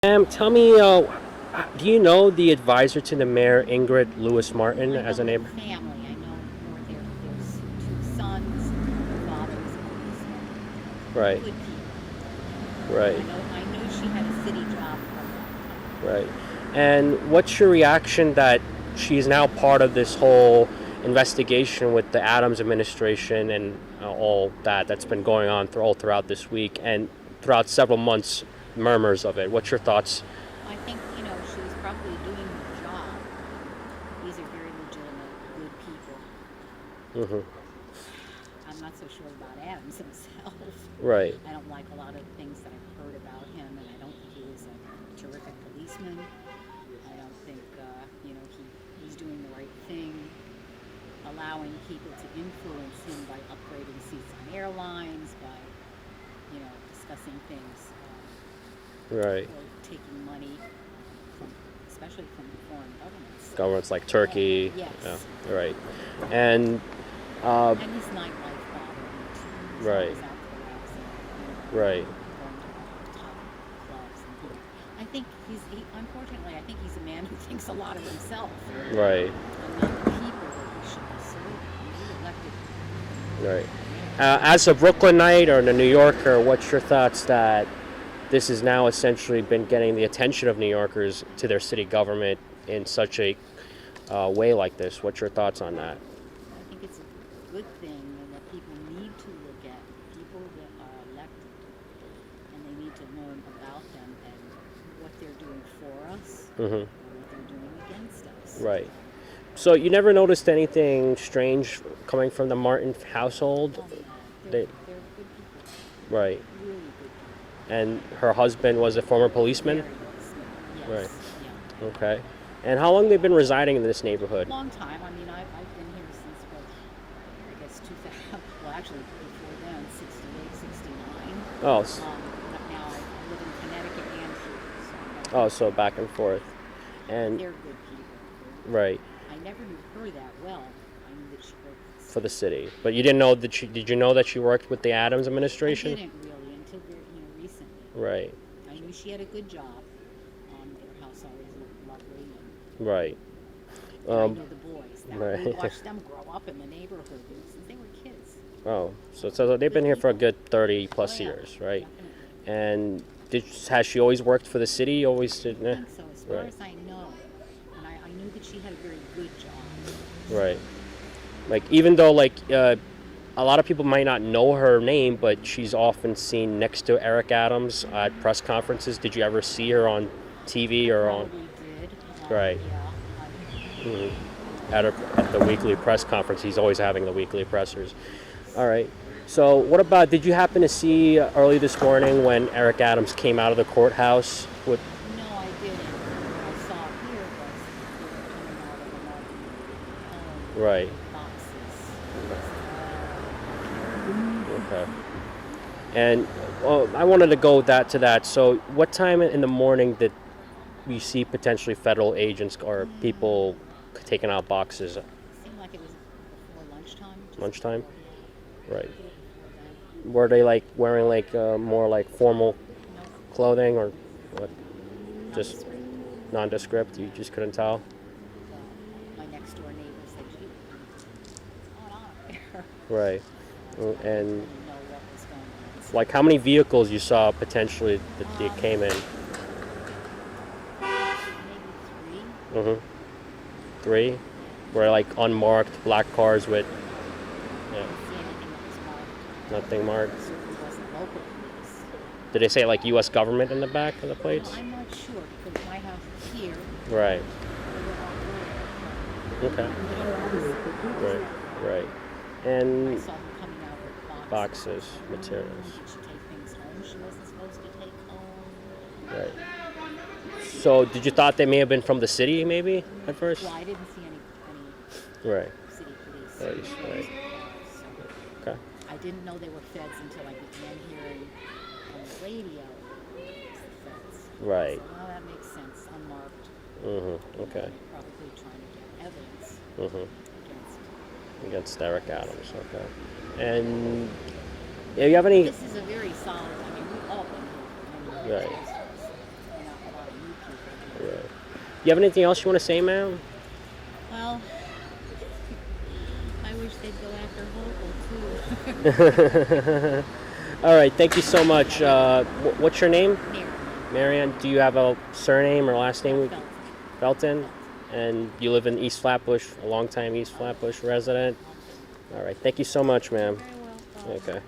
Tell me, do you know the advisor to the mayor, Ingrid Lewis Martin, I as know a her neighbor? family. I know more there's two sons. Her father was a policeman. Right, Good people. right, I know she had a city job for a long time. right. And what's your reaction that she's now part of this whole investigation with the Adams administration and all that's been going on all throughout this week and throughout several months, murmurs of it? What's your thoughts? I think, she was probably doing her job. These are very legitimate, good people. Hmm. I'm not so sure about Adams himself. Right, I don't like a lot of things that I've heard about him, and I don't think he was a terrific policeman. I don't think, he's doing the right thing, allowing people to influence him by upgrading seats on airlines, by, discussing things, right. or taking money, from, especially from foreign governments. Governments like Turkey. Yeah, Yes. right. And uh, And his nightlife bothered me too. He's right, always out carousing, right. going to top clubs. And unfortunately, I think he's a man who thinks a lot of himself Right, and not the people that he should be serving. He's elected. right. As a Brooklynite or a New Yorker, what's your thoughts that this has now essentially been getting the attention of New Yorkers to their city government in such a way like this? What's your thoughts on that? I think it's a good thing and that people need to look at people that are elected, and they need to learn about them and what they're doing for us Hmm. and what they're doing against us. Right. So you never noticed anything strange coming from the Martin household? Oh no, They, they're good people, right. really good people. And her husband was a former policeman? Very good. Right. Yes, yeah. Okay. And how long they've been residing in this neighborhood? Long time. I mean, I've been here since, what, I guess 2000, well, actually before then, 68, 69. Oh, But now I live in Connecticut and here, so oh, so back and forth. And they're good people. right, I never knew her that well. I knew that she worked for the city. But you didn't know that did you know that she worked with the Adams I administration? didn't really until very, recently. Right, I knew she had a good job. Their house always looked lovely, right. and I Um, know the boys. Now, right. we watched them grow up in the neighborhood since they were kids. Oh, so they've been here for a good 30 Oh plus yeah, years, right? definitely. And has she always worked for the city? Always I did, think so, as far right, as I know. And I knew that she had a very good job. right. Like even though a lot of people might not know her name, but she's often seen next to Eric Adams at press conferences. Did you ever see her on TV or on? Probably did. Right. Yeah. Mhm. At the weekly press conference. He's always having the weekly pressers. All right. So, what about? Did you happen to see early this morning when Eric Adams came out of the courthouse? With No, I didn't. What I saw here was they were coming out of the right. boxes. Okay. And well, I wanted to go to that. So, what time in the morning did we see potentially federal agents or people taking out boxes? It seemed like it was before lunchtime. Just Lunchtime? before, Right. a little before Were they wearing more formal then. No, clothing or what? not Just this way. nondescript? You just couldn't tell. My next door neighbor said, "Gee, what's going on up there?" Right. I And didn't know what was going on. So how many vehicles you saw potentially that they came in? maybe 3. Mm-hmm. Three? Were unmarked black cars with I didn't see anything that was marked. nothing marked. It certainly wasn't local police. Did they say U.S. government in the back of the Well, plates? I'm not sure because my house is here. Right. They were all Okay. there. Right. Right. I And saw her coming out with boxes, materials. Did she take things home she wasn't supposed to take home? Right. So, did you thought they may have been from the city, maybe at first? Well, I didn't see any Right. city police. Police, right. So Okay. I didn't know they were feds until I began hearing on the radio it was the feds. Right. So, well, that makes sense. Unmarked. Mm-hmm. Okay. They're probably trying to get evidence Mm-hmm. against. Against Eric Adams. Okay. And you have any? This is a very solid. I mean, we've all been here. I mean, Right. we're not You have anything else you want to say, ma'am? Well, I wish they'd go after Vogel too. All right, thank you so much. What's your name? Mary. Marianne. Do you have a surname or last name? Felton. Felton? And you live in East Flatbush, a long-time East Flatbush resident? All right, thank you so much, ma'am. Very well. Okay.